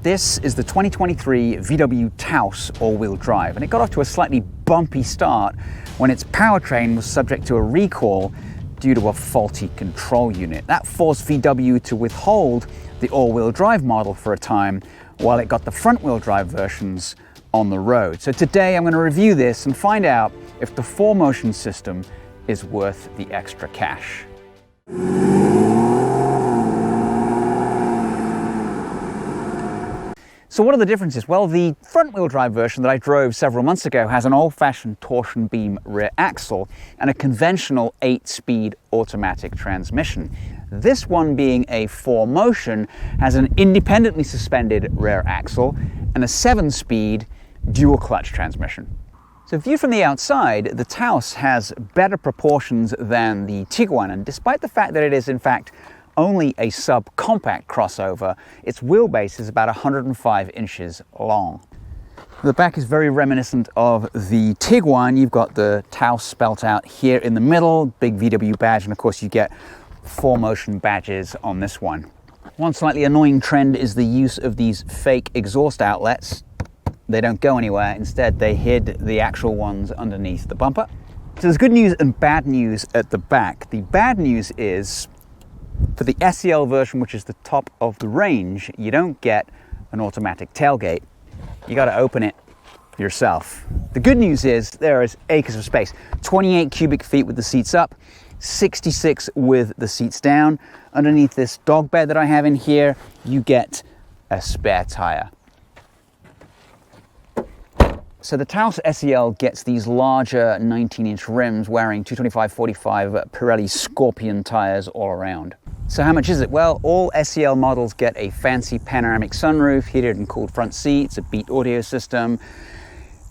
This is the 2023 VW Taos all-wheel drive, and it got off to a slightly bumpy start when its powertrain was subject to a recall due to a faulty control unit. That forced VW to withhold the all-wheel drive model for a time while it got the front-wheel drive versions on the road. So today I'm going to review this and find out if the 4Motion system is worth the extra cash. So what are the differences? Well, the front-wheel drive version that I drove several months ago has an old-fashioned torsion beam rear axle and a conventional 8-speed automatic transmission. This one, being a 4Motion, has an independently suspended rear axle and a 7-speed dual-clutch transmission. So viewed from the outside, the Taos has better proportions than the Tiguan, and despite the fact that it is in fact only a subcompact crossover, its wheelbase is about 105 inches long. The back is very reminiscent of the Tiguan. You've got the Taos spelt out here in the middle, big VW badge, and of course you get 4Motion badges on this one. One slightly annoying trend is the use of these fake exhaust outlets. They don't go anywhere. Instead, they hid the actual ones underneath the bumper. So there's good news and bad news at the back. The bad news is, for the SEL version, which is the top of the range, you don't get an automatic tailgate. You got to open it yourself. The good news is there is acres of space. 28 cubic feet with the seats up, 66 with the seats down. Underneath this dog bed that I have in here, you get a spare tire. So the Taos SEL gets these larger 19-inch rims wearing 225/45 Pirelli Scorpion tires all around. So how much is it? Well, all SEL models get a fancy panoramic sunroof, heated and cooled front seats, a Beat audio system.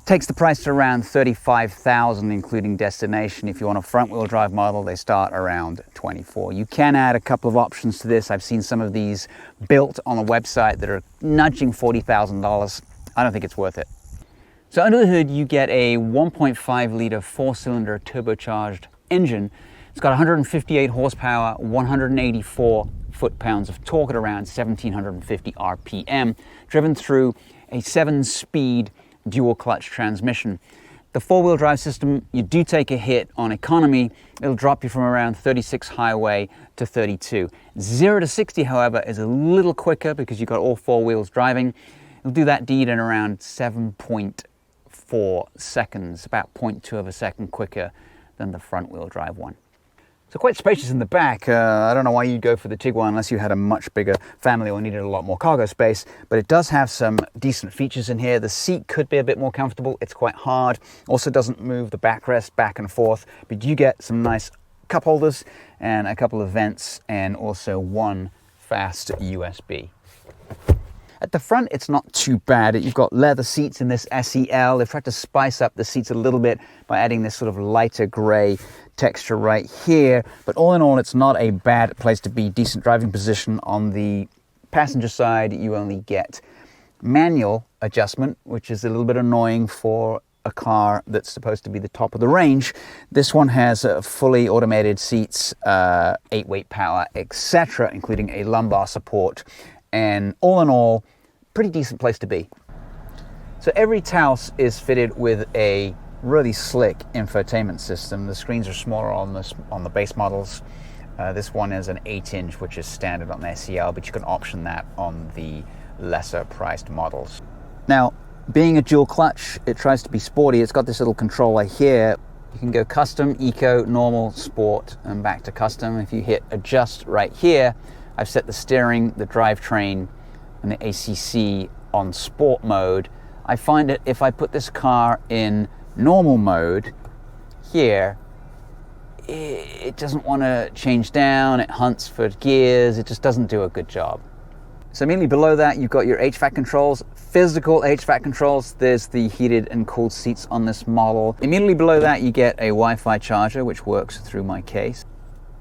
Takes the price to around $35,000, including destination. If you want a front-wheel drive model, they start around $24,000. You can add a couple of options to this. I've seen some of these built on a website that are nudging $40,000. I don't think it's worth it. So under the hood, you get a 1.5-liter 4-cylinder turbocharged engine. It's got 158 horsepower, 184 foot-pounds of torque at around 1,750 RPM, driven through a 7-speed dual-clutch transmission. The 4-wheel drive system, you do take a hit on economy. It'll drop you from around 36 highway to 32. 0 to 60, however, is a little quicker because you've got all 4 wheels driving. It'll do that deed in around 7.4 seconds, about 0.2 of a second quicker than the front-wheel drive one. So quite spacious in the back. I don't know why you'd go for the Tiguan unless you had a much bigger family or needed a lot more cargo space, but it does have some decent features in here. The seat could be a bit more comfortable. It's quite hard. Also doesn't move the backrest back and forth, but you get some nice cup holders and a couple of vents and also one fast USB. At the front, it's not too bad. You've got leather seats in this SEL. They've tried to spice up the seats a little bit by adding this sort of lighter gray texture right here. But all in all, it's not a bad place to be. Decent driving position. On the passenger side, you only get manual adjustment, which is a little bit annoying for a car that's supposed to be the top of the range. This one has fully automated seats, 8-weight power, etc., including a lumbar support. And all in all, pretty decent place to be. So every Taos is fitted with a really slick infotainment system. The screens are smaller on the base models. This one is an 8-inch, which is standard on the SEL, but you can option that on the lesser priced models. Now, being a dual clutch, it tries to be sporty. It's got this little controller here. You can go custom, eco, normal, sport, and back to custom. If you hit adjust right here, I've set the steering, the drivetrain, and the ACC on sport mode. I find that if I put this car in normal mode here, it doesn't want to change down, it hunts for gears, it just doesn't do a good job. So immediately below that, you've got your HVAC controls, physical HVAC controls. There's the heated and cooled seats on this model. Immediately below that, you get a Wi-Fi charger, which works through my case.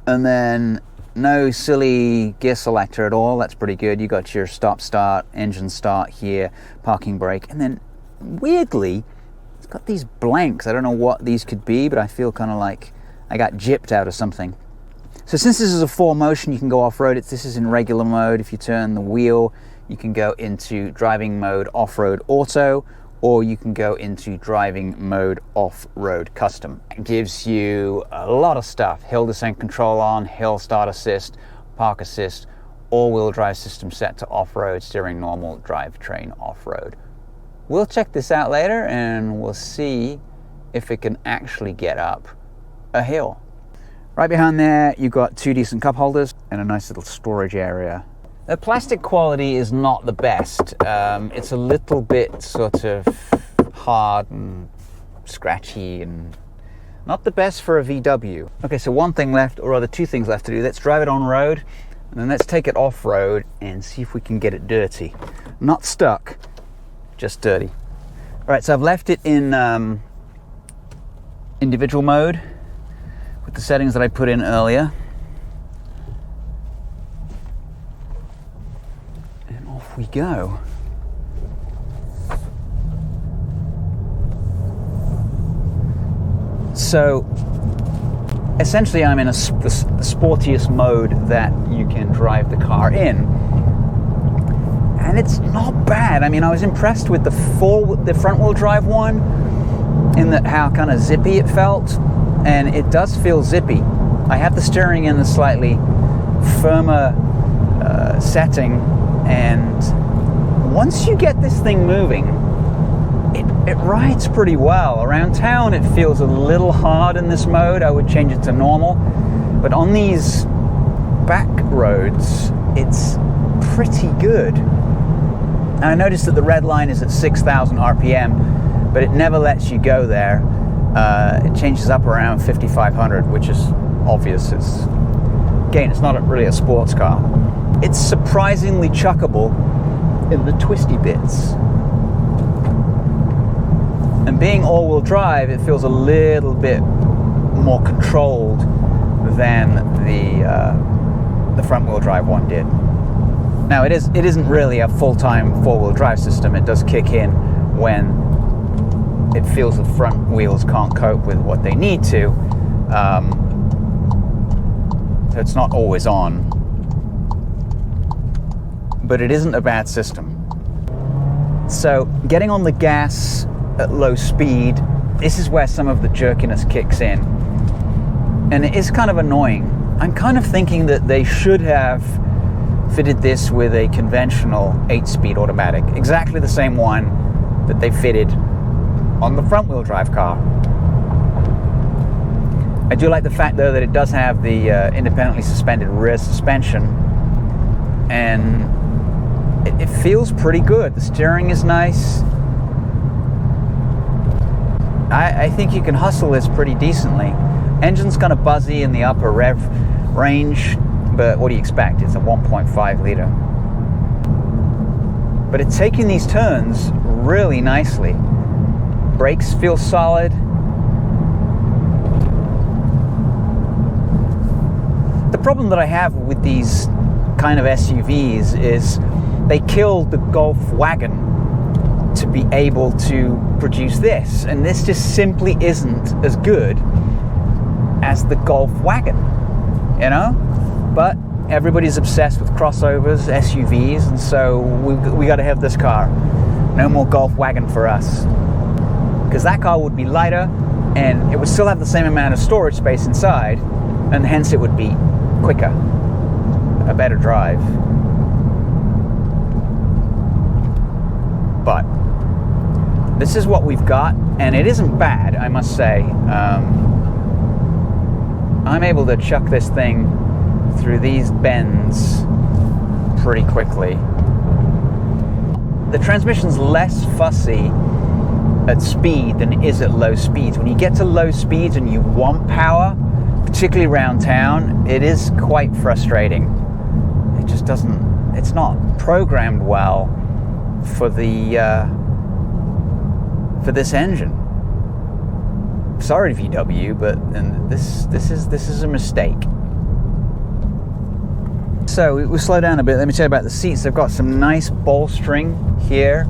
And then no silly gear selector at all. That's pretty good. You got your stop start, engine start here, parking brake, and then weirdly it's got these blanks. I don't know what these could be, but I feel kind of like I got gypped out of something. So since this is a 4Motion, you can go off-road. This is in regular mode. If you turn the wheel, You can go into driving mode off-road auto, or you can go into driving mode off-road custom. It gives you a lot of stuff. Hill descent control on, hill start assist, park assist, all-wheel drive system set to off-road, steering normal, drivetrain off-road. We'll check this out later and we'll see if it can actually get up a hill. Right behind there, you've got 2 decent cup holders and a nice little storage area. The plastic quality is not the best. It's a little bit sort of hard and scratchy and not the best for a VW. Okay, so one thing left, or rather 2 things left to do. Let's drive it on road, and then let's take it off road and see if we can get it dirty. Not stuck, just dirty. All right, so I've left it in individual mode with the settings that I put in earlier. And off we go. So essentially I'm in the sportiest mode that you can drive the car in. And it's not bad. I mean, I was impressed with the front wheel drive one in that how kind of zippy it felt, and it does feel zippy. I have the steering in a slightly firmer setting, and once you get this thing moving, it rides pretty well. Around town it feels a little hard in this mode. I would change it to normal, but on these back roads it's pretty good. And I noticed that the red line is at 6,000 RPM, but it never lets you go there. It changes up around 5,500, which is obvious. It's not really a sports car. It's surprisingly chuckable in the twisty bits. And being all-wheel drive, it feels a little bit more controlled than the front-wheel drive one did. Now, it isn't really a full-time four-wheel drive system. It does kick in when it feels the front wheels can't cope with what they need to. So it's not always on. But it isn't a bad system. So getting on the gas at low speed, this is where some of the jerkiness kicks in. And it is kind of annoying. I'm kind of thinking that they should have fitted this with a conventional 8-speed automatic, exactly the same one that they fitted on the front wheel drive car. I do like the fact though that it does have the independently suspended rear suspension, and it feels pretty good. The steering is nice. I think you can hustle this pretty decently. Engine's kind of buzzy in the upper rev range, but what do you expect? It's a 1.5 liter. But it's taking these turns really nicely. Brakes feel solid. The problem that I have with these kind of SUVs is they killed the Golf wagon to be able to produce this, and this just simply isn't as good as the Golf wagon, you know? But everybody's obsessed with crossovers, SUVs, and so we got to have this car. No more Golf wagon for us, because that car would be lighter and it would still have the same amount of storage space inside, and hence it would be quicker, a better drive. But this is what we've got, and it isn't bad, I must say. I'm able to chuck this thing through these bends pretty quickly. The transmission's less fussy at speed than it is at low speeds. When you get to low speeds and you want power, particularly around town, it is quite frustrating. It just doesn't, it's not programmed well for this engine. Sorry, VW, but this is a mistake. So we'll slow down a bit. Let me tell you about the seats. They've got some nice bolstering here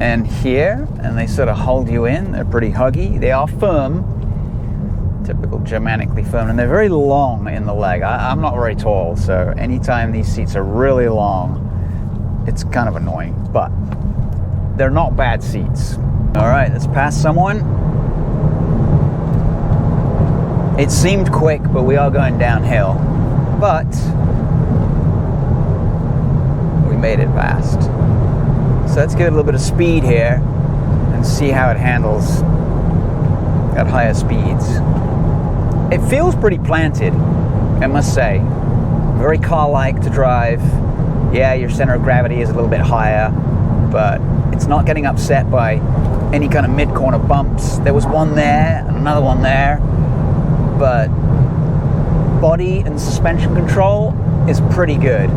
and here, and they sort of hold you in. They're pretty huggy. They are firm, typical Germanically firm, and they're very long in the leg. I'm not very tall, so anytime these seats are really long, it's kind of annoying, but they're not bad seats. All right, let's pass someone. It seemed quick, but we are going downhill. But we made it fast. So let's get a little bit of speed here and see how it handles at higher speeds. It feels pretty planted, I must say. Very car-like to drive. Yeah, your center of gravity is a little bit higher, but it's not getting upset by any kind of mid-corner bumps. There was one there and another one there, but body and suspension control is pretty good.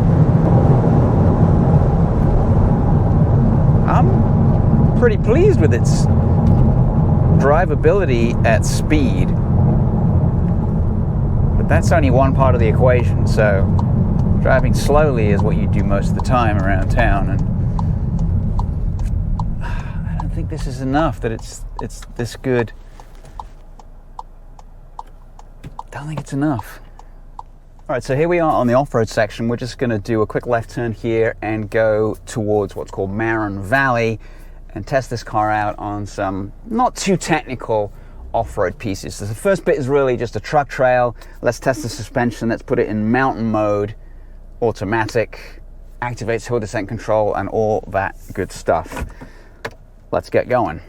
I'm pretty pleased with its drivability at speed, but that's only one part of the equation. So driving slowly is what you do most of the time around town, and I don't think this is enough that it's this good. I don't think it's enough. All right, so here we are on the off-road section. We're just going to do a quick left turn here and go towards what's called Marin Valley and test this car out on some not too technical off-road pieces. So the first bit is really just a truck trail. Let's test the suspension. Let's put it in mountain mode, automatic, activates hill descent control, and all that good stuff. Let's get going.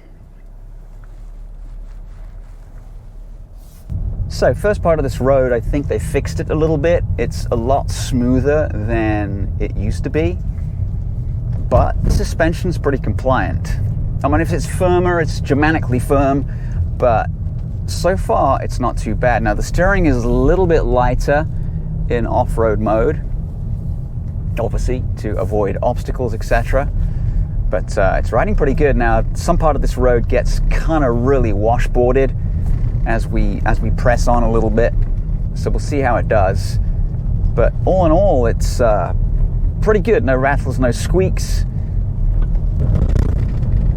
So first part of this road, I think they fixed it a little bit. It's a lot smoother than it used to be, but the suspension's pretty compliant. I mean, if it's firmer, it's Germanically firm, but so far it's not too bad. Now the steering is a little bit lighter in off-road mode, obviously to avoid obstacles, etc. But it's riding pretty good. Now some part of this road gets kind of really washboarded as we press on a little bit, so we'll see how it does. But all in all, it's pretty good. No rattles, no squeaks.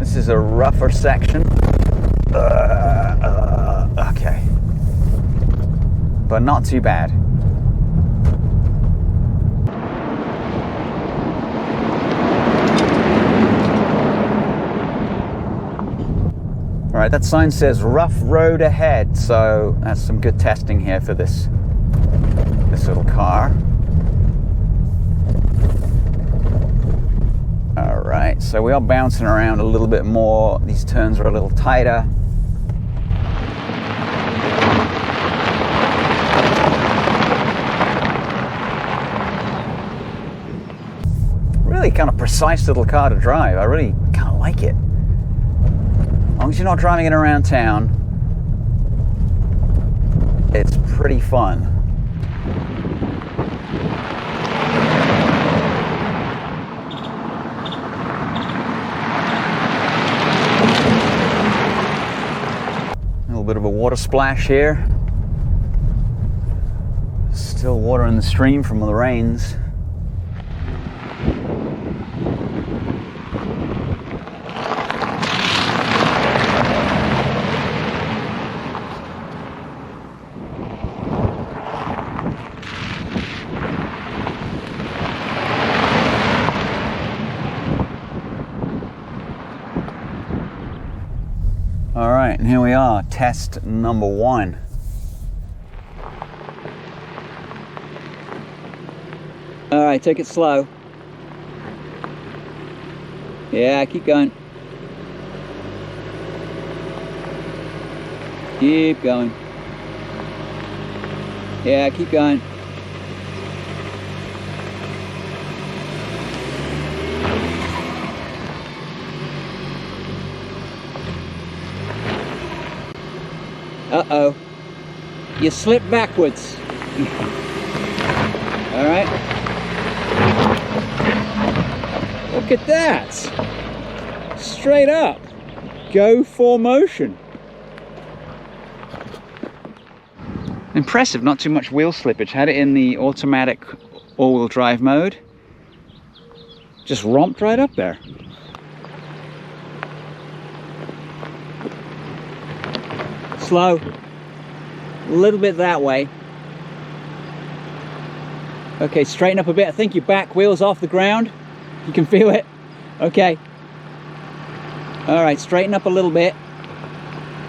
This is a rougher section. Okay, but not too bad. All right, that sign says rough road ahead, so that's some good testing here for this little car. All right, so we are bouncing around a little bit more. These turns are a little tighter. Really kind of precise little car to drive. I really kind of like it. As long as you're not driving it around town, it's pretty fun. A little bit of a water splash here. Still water in the stream from the rains. All right, and here we are, test number 1. All right, take it slow. Yeah, keep going. Keep going. Yeah, keep going. Uh-oh, you slipped backwards. All right. Look at that. Straight up. Go 4Motion. Impressive, not too much wheel slippage. Had it in the automatic all-wheel drive mode. Just romped right up there. Slow, a little bit that way. Okay, straighten up a bit. I think your back wheel's off the ground. You can feel it? Okay. All right, straighten up a little bit.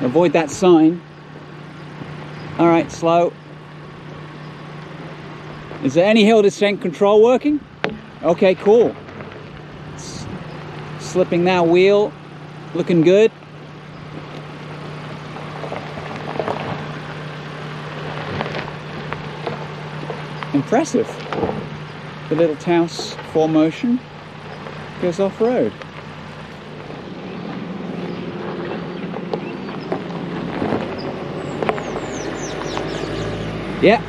Avoid that sign. All right, slow. Is there any hill descent control working? Okay, cool. Slipping that wheel, looking good. Impressive. The little Taos 4Motion goes off-road. Yeah.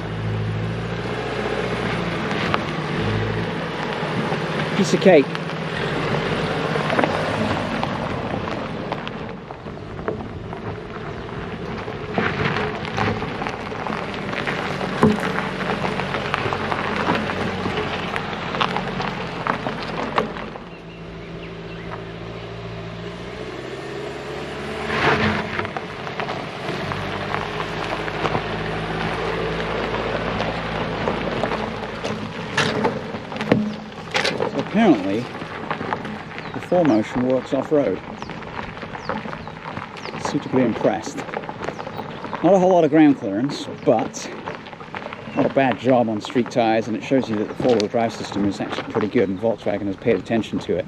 Piece of cake. Apparently, the 4Motion works off-road. Suitably impressed. Not a whole lot of ground clearance, but not a bad job on street tyres, and it shows you that the four-wheel drive system is actually pretty good, and Volkswagen has paid attention to it.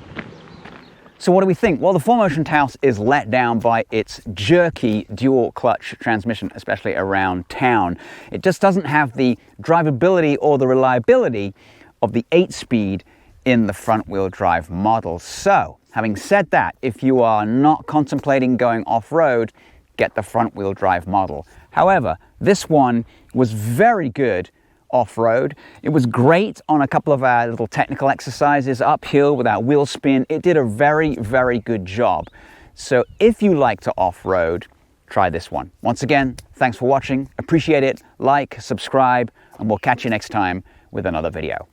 So what do we think? Well, the 4Motion Taos is let down by its jerky dual clutch transmission, especially around town. It just doesn't have the drivability or the reliability of the 8-speed in the front-wheel drive model. So, having said that, if you are not contemplating going off-road, get the front-wheel drive model. However, this one was very good off-road. It was great on a couple of our little technical exercises uphill without wheel spin. It did a very, very good job. So if you like to off-road, try this one. Once again, thanks for watching. Appreciate it. Like, subscribe, and we'll catch you next time with another video.